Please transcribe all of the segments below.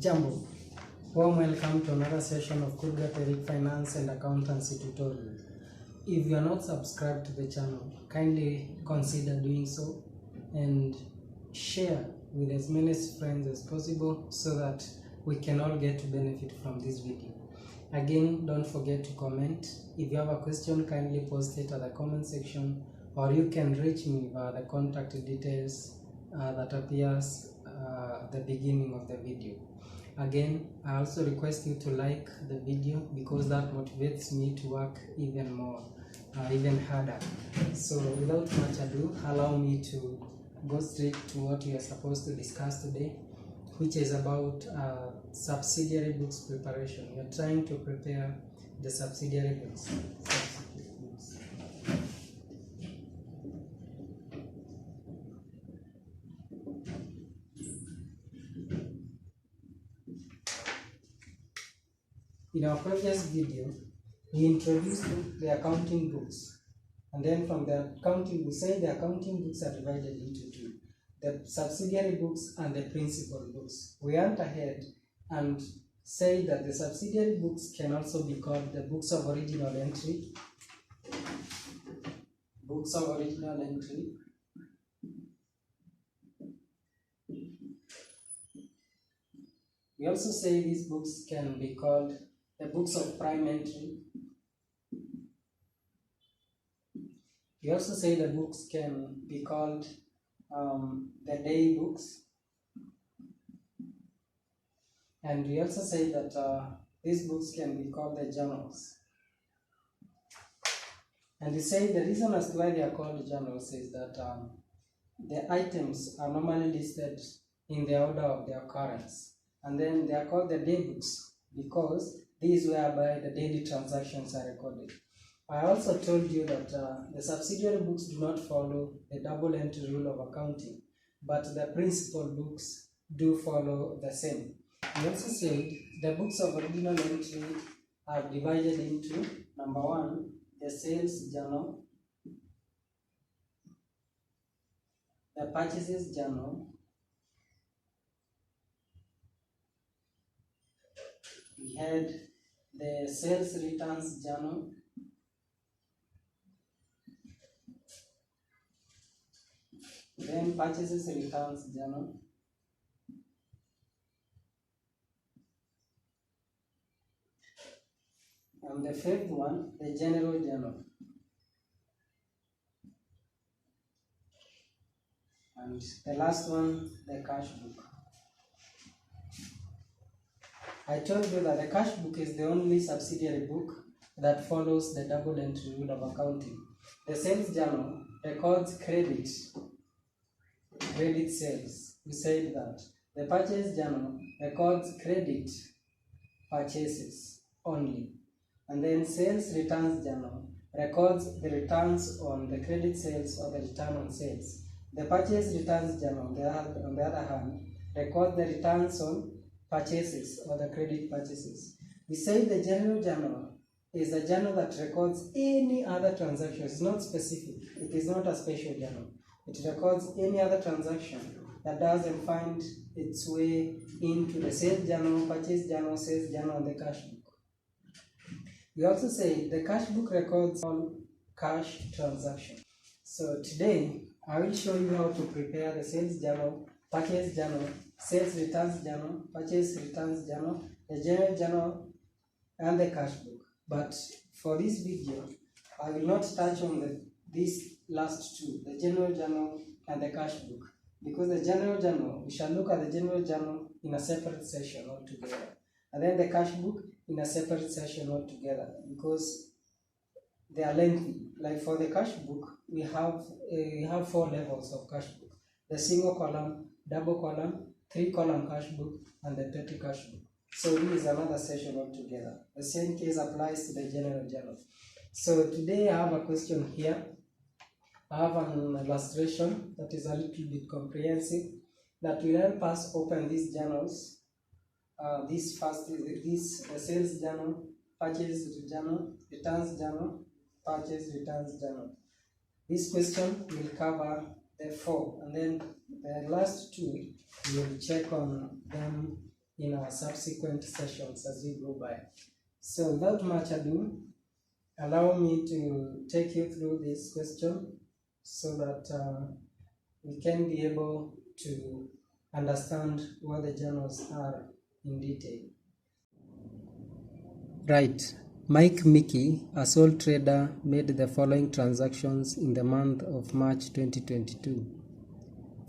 Jambo, warm welcome to another session of Kurgateric Finance and Accountancy Tutorial. If you are not subscribed to the channel, kindly consider doing so and share with as many friends as possible so that we can all get to benefit from this video. Again, don't forget to comment. If you have a question, kindly post it at the comment section, or you can reach me via the contact details that appears at the beginning of the video. Again, I also request you to like the video because that motivates me to work even more, even harder. So without much ado, allow me to go straight to what we are supposed to discuss today, which is about subsidiary books preparation. We are trying to prepare the subsidiary books. In our previous video, we introduced the accounting books, and then from the accounting, we say the accounting books are divided into two: the subsidiary books and the principal books. We went ahead and say that the subsidiary books can also be called the books of original entry, books of original entry, we also say these books can be called the books of prime entry. We also say the books can be called the day books. And we also say that these books can be called the journals. And we say the reason as to why they are called journals is that the items are normally listed in the order of their occurrence. And then they are called the day books because this is whereby the daily transactions are recorded. I also told you that the subsidiary books do not follow the double entry rule of accounting, but the principal books do follow the same. We also said the books of original entry are divided into, number one, the sales journal, the purchases journal, we had the sales returns journal, then purchases returns journal, and the fifth one, the general journal, and the last one, the cash book. I told you that the cash book is the only subsidiary book that follows the double entry rule of accounting. The sales journal records credit sales. We said that. The purchase journal records credit purchases only. And then sales returns journal records the returns on the credit sales or the return on sales. The purchase returns journal, on the other hand, records the returns on purchases or the credit purchases. We say the general journal is a journal that records any other transaction. It's not specific. It is not a special journal. It records any other transaction that doesn't find its way into the sales journal, purchase journal, sales journal, and the cash book. We also say the cash book records all cash transactions. So today, I will show you how to prepare the sales journal, purchase journal, sales returns journal, purchase returns journal, the general journal, and the cash book. But for this video, I will not touch on these last two, the general journal and the cash book, because the general journal, we shall look at the general journal in a separate session altogether, and then the cash book in a separate session altogether, because they are lengthy. Like for the cash book, we have 4 levels of cash book: the single column, double column, 3-column cash book, and the petty cash book. So this is another session altogether. The same case applies to the general journal. So today I have a question here. I have an illustration that is a little bit comprehensive that will help us open these journals. This first is the sales journal, purchase journal, returns journal, purchase returns journal. This question will cover the 4, and then the last 2 we will check on them in our subsequent sessions as we go by. So without much ado, allow me to take you through this question so that we can be able to understand what the journals are in detail. Right. Mike Mickey, a sole trader, made the following transactions in the month of March 2022.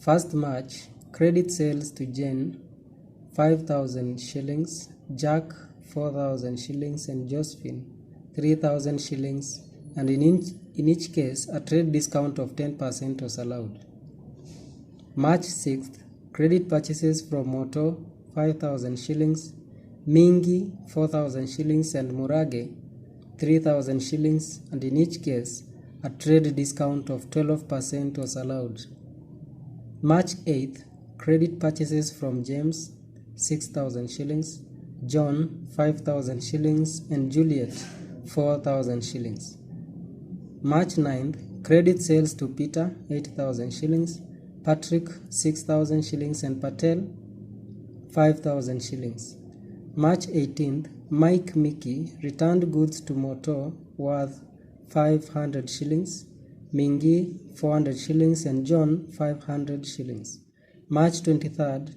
1st March, credit sales to Jane, 5,000 shillings, Jack, 4,000 shillings, and Josephine, 3,000 shillings, and in each case, a trade discount of 10% was allowed. March 6th, credit purchases from Moto, 5,000 shillings, Mingi, 4,000 shillings, and Murage, 3,000 shillings, and in each case, a trade discount of 12% was allowed. March 8th, credit purchases from James, 6,000 shillings, John, 5,000 shillings, and Juliet, 4,000 shillings. March 9th, credit sales to Peter, 8,000 shillings, Patrick, 6,000 shillings, and Patel, 5,000 shillings. March 18th, Mike Mickey returned goods to Moto worth 500 shillings, Mingi 400 shillings, and John 500 shillings. March 23rd,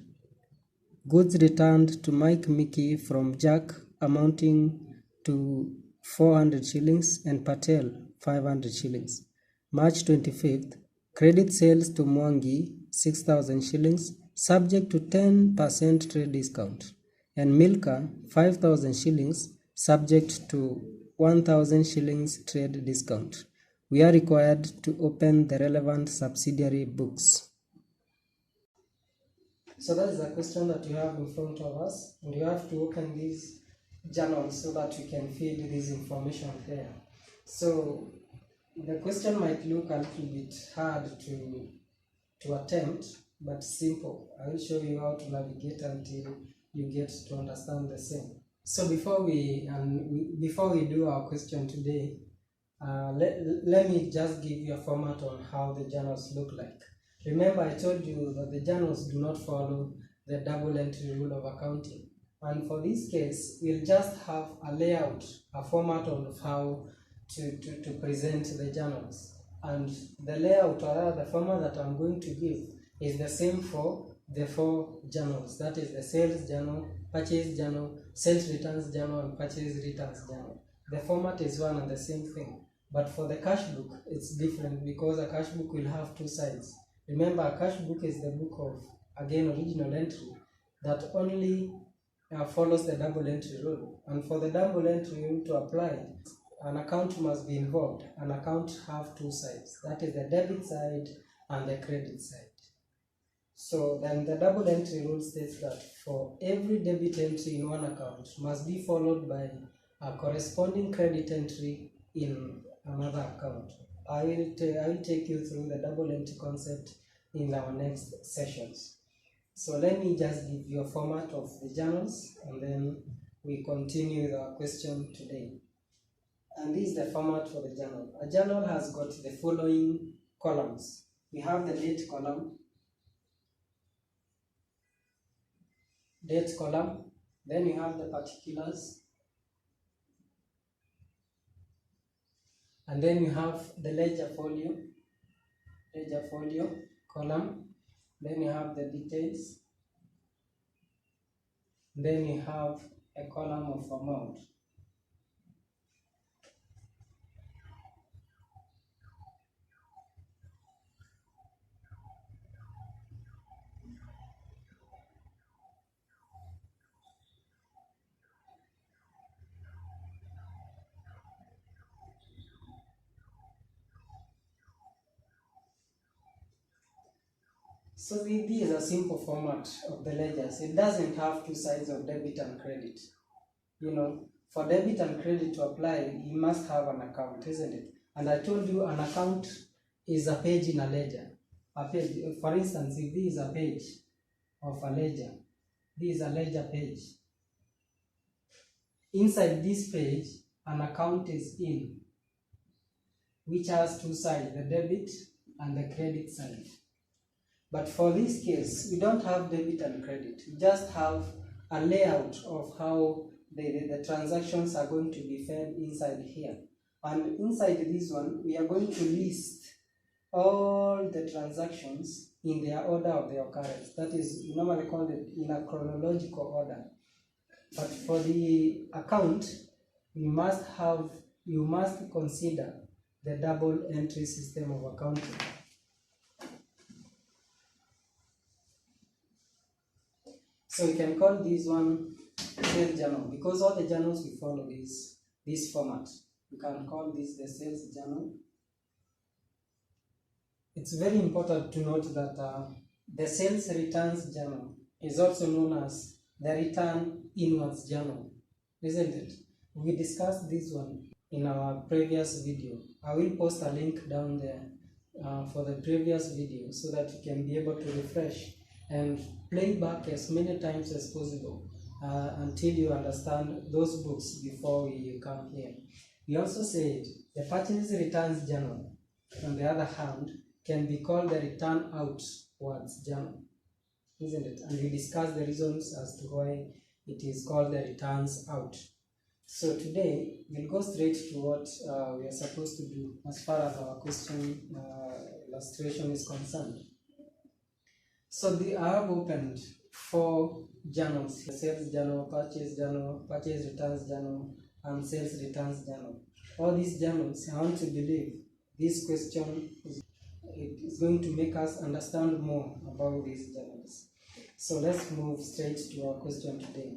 goods returned to Mike Mickey from Jack amounting to 400 shillings and Patel 500 shillings. March 25th, credit sales to Mwangi 6,000 shillings subject to 10% trade discount, and Milka 5,000 shillings subject to 1,000 shillings trade discount. We are required to open the relevant subsidiary books. So that is the question that you have in front of us, and you have to open these journals so that you can feed this information there. So the question might look a little bit hard to attempt, but simple. I will show you how to navigate until you get to understand the same. So before we do our question today, let me just give you a format on how the journals look like. Remember, I told you that the journals do not follow the double entry rule of accounting, and for this case, we'll just have a layout, a format of how to present the journals, and the layout or the format that I'm going to give is the same for the 4 journals. That is the sales journal, purchase journal, sales returns journal, and purchase returns journal. The format is one and the same thing, but for the cash book it's different because a cash book will have 2 sides. Remember, a cash book is the book of, again, original entry that only follows the double entry rule, and for the double entry rule to apply, an account must be involved. An account have 2 sides, that is the debit side and the credit side. So then the double entry rule states that for every debit entry in one account must be followed by a corresponding credit entry in another account. I will take you through the double entry concept in our next sessions. So let me just give you a format of the journals, and then we continue with our question today. And this is the format for the journal. A journal has got the following columns. We have the date column, then you have the particulars, and then you have the ledger folio column, then you have the details, then you have a column of amount. So this is a simple format of the ledgers. It doesn't have 2 sides of debit and credit. For debit and credit to apply, you must have an account, isn't it? And I told you an account is a page in a ledger. A page, for instance, if this is a page of a ledger, this is a ledger page. Inside this page, an account is in, which has 2 sides, the debit and the credit side. But for this case, we don't have debit and credit. We just have a layout of how the transactions are going to be fed inside here. And inside this one, we are going to list all the transactions in their order of their occurrence. That is, we normally call it in a chronological order. But for the account, you must consider the double entry system of accounting. So we can call this one sales journal because all the journals we follow this format. We can call this the sales journal. It's very important to note that the sales returns journal is also known as the return inwards journal, isn't it? We discussed this one in our previous video. I will post a link down there for the previous video so that you can be able to refresh and play back as many times as possible until you understand those books before you come here. We also said the purchase returns journal, on the other hand, can be called the return outwards journal, isn't it? And we discussed the reasons as to why it is called the returns out. So today we'll go straight to what we are supposed to do as far as our question illustration is concerned. So I have opened 4 journals: sales journal, purchase returns journal, and sales returns journal. All these journals, I want to believe this question is going to make us understand more about these journals. So let's move straight to our question today.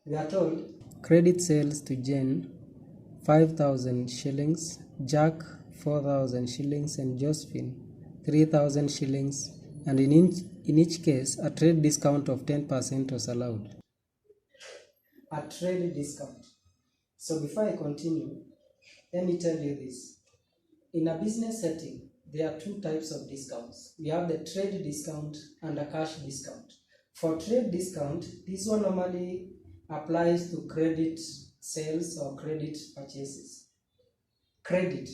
We are told credit sales to Jane 5,000 shillings, Jack 4,000 shillings, and Josephine 3,000 shillings, and in each case a trade discount of 10% was allowed. A trade discount. So before I continue, let me tell you this. In a business setting, there are 2 types of discounts. We have the trade discount and a cash discount. For trade discount, this one normally applies to credit sales or credit purchases. Credit.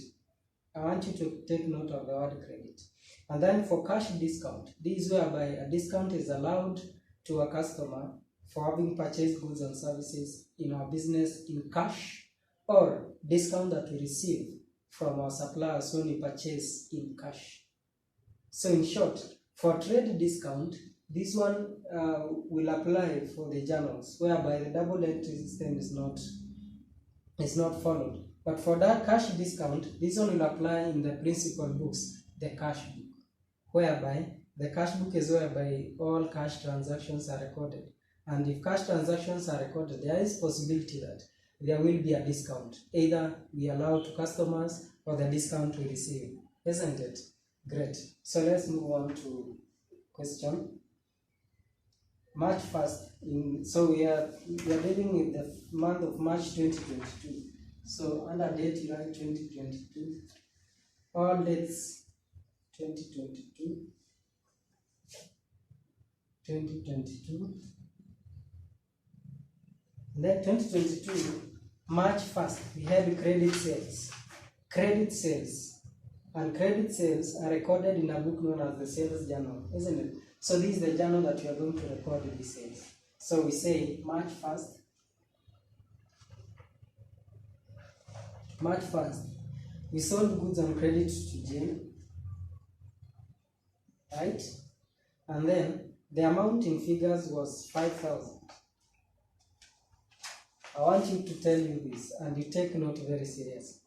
I want you to take note of the word credit. And then for cash discount, this is whereby a discount is allowed to a customer for having purchased goods and services in our business in cash, or discount that we receive from our suppliers when we purchase in cash. So in short, for trade discount, this one will apply for the journals, whereby the double entry system is not followed. But for that cash discount, this one will apply in the principal books, the cash book, whereby the cash book is whereby all cash transactions are recorded. And if cash transactions are recorded, there is possibility that there will be a discount. Either we allow to customers or the discount we receive. Isn't it? Great. So let's move on to question. March 1st. So we are dealing with the month of March 2022. So under date you write 2022. All dates 2022. 2022. Then 2022, March 1st, we have credit sales. Credit sales. And credit sales are recorded in a book known as the sales journal, isn't it? So this is the journal that you are going to record the sales. So we say March 1st. March 1st, we sold goods on credit to Jane, right? And then the amount in figures was 5,000. I want you to tell you this, and you take note very serious.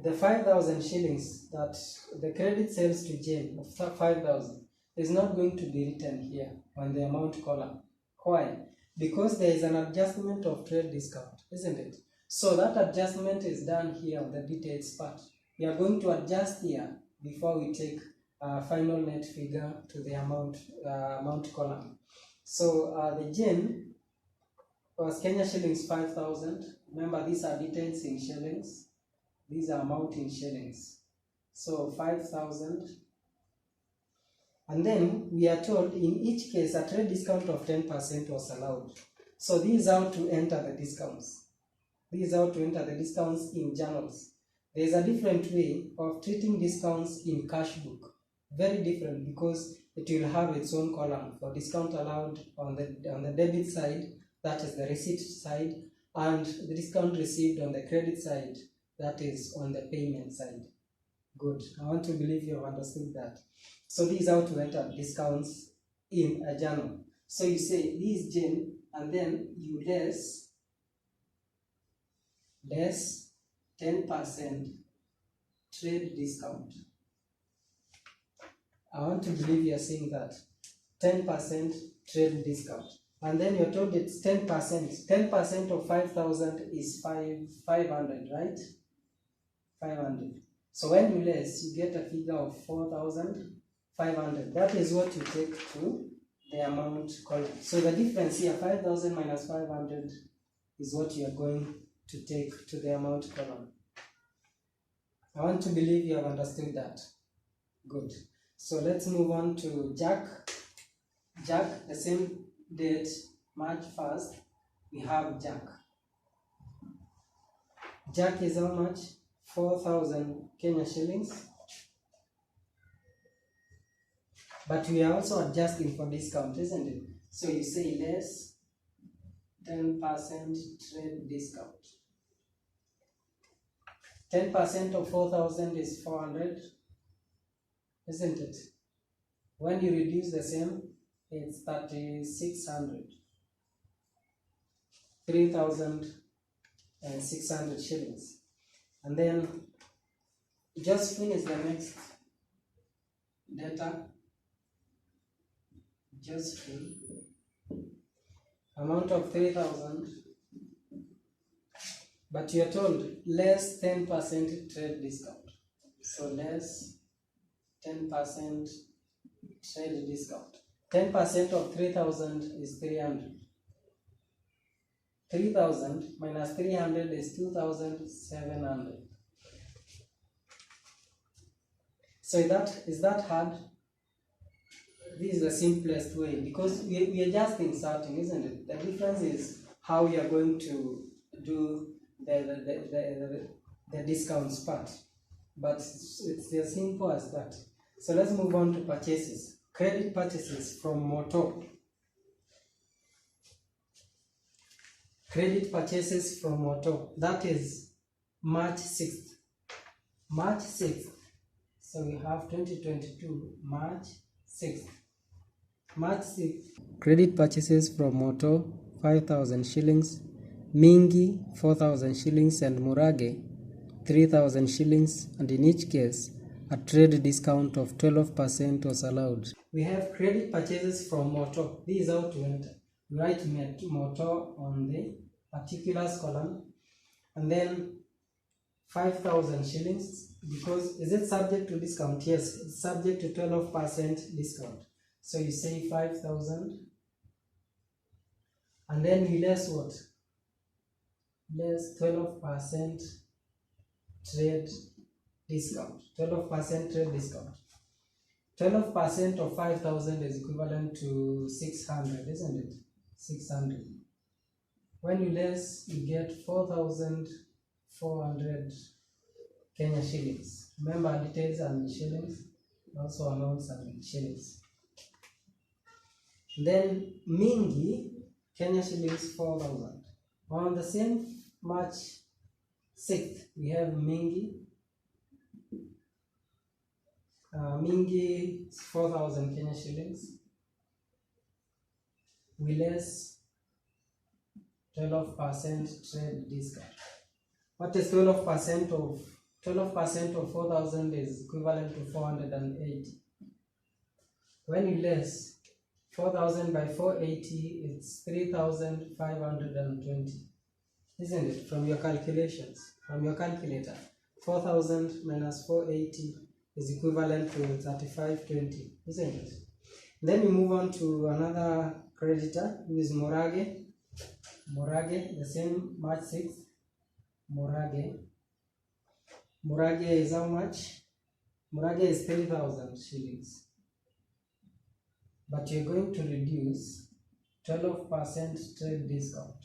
The 5,000 shillings that the credit sales to Jane of 5,000 is not going to be written here on the amount column. Why? Because there is an adjustment of trade discount, isn't it? So that adjustment is done here on the details part. We are going to adjust here before we take final net figure to the amount column. So the Jane was Kenya shillings 5,000. Remember, these are details in shillings. These are amount in shillings. So 5,000. And then we are told in each case a trade discount of 10% was allowed. So this is how to enter the discounts. This is how to enter the discounts in journals. There is a different way of treating discounts in cash book. Very different, because it will have its own column for discount allowed on the debit side that is the receipt side, and the discount received on the credit side, that is on the payment side. Good. I want to believe you have understood that. So this is how to enter discounts in a journal. So you say this is Jane, and then you less 10% trade discount. I want to believe you are saying that 10% trade discount, and then you're told it's 10%. 10% of 5,000 is 500, right? 500. So when you less, you get a figure of 4,500. That is what you take to the amount column. So the difference here, 5,000 minus 500, is what you are going to take to the amount column. I want to believe you have understood that. Good. So let's move on to Jack. Jack, the same date, March 1st, we have Jack. Jack is how much? 4,000 Kenya shillings. But we are also adjusting for discount, isn't it? So you say less 10% trade discount. 10% of 4,000 is 400, isn't it? When you reduce the same, it's 3,600. 3,600 shillings. And then just finish the next data. Just fill amount of 3,000, but you are told less 10% trade discount. So less 10% trade discount. 10% of 3,000 is 300. 3,000 minus 300 is 2,700. So is that hard? This is the simplest way, because we are just inserting, isn't it? The difference is how we are going to do the discounts part. But it's as simple as that. So let's move on to purchases. Credit purchases from Moto. Credit purchases from Moto. That is March 6th. March 6th. So we have 2022, March 6th. March 6th. Credit purchases from Moto, 5,000 shillings. Mingi, 4,000 shillings, and Murage, 3,000 shillings, and in each case, a trade discount of 12% was allowed. We have credit purchases from Moto. This is how to enter. Write Moto on the particulars column, and then 5,000 shillings, because is it subject to discount? Yes, it's subject to 12% discount. So you say 5,000, and then you less what? Less 12% trade discount. 12% trade discount. 12% of 5,000 is equivalent to 600, isn't it? 600. When you less, you get 4,400 Kenya shillings. Remember, details are in shillings, also amounts are in shillings. Then Mingi, Kenya shillings 4,000. On the same March 6th, we have Mingi. Mingi is 4,000 Kenya shillings. We less 12% trade discount. What is 12% of 4,000 is equivalent to 480. When you less 4,000 by 480, it's 3,520. Isn't it? From your calculations, from your calculator, 4,000 minus 480 is equivalent to 3,520, isn't it? Then we move on to another creditor, who is Murage. Murage, the same March 6th. Murage is how much? Murage is 3,000 shillings. But you're going to reduce 12% trade discount.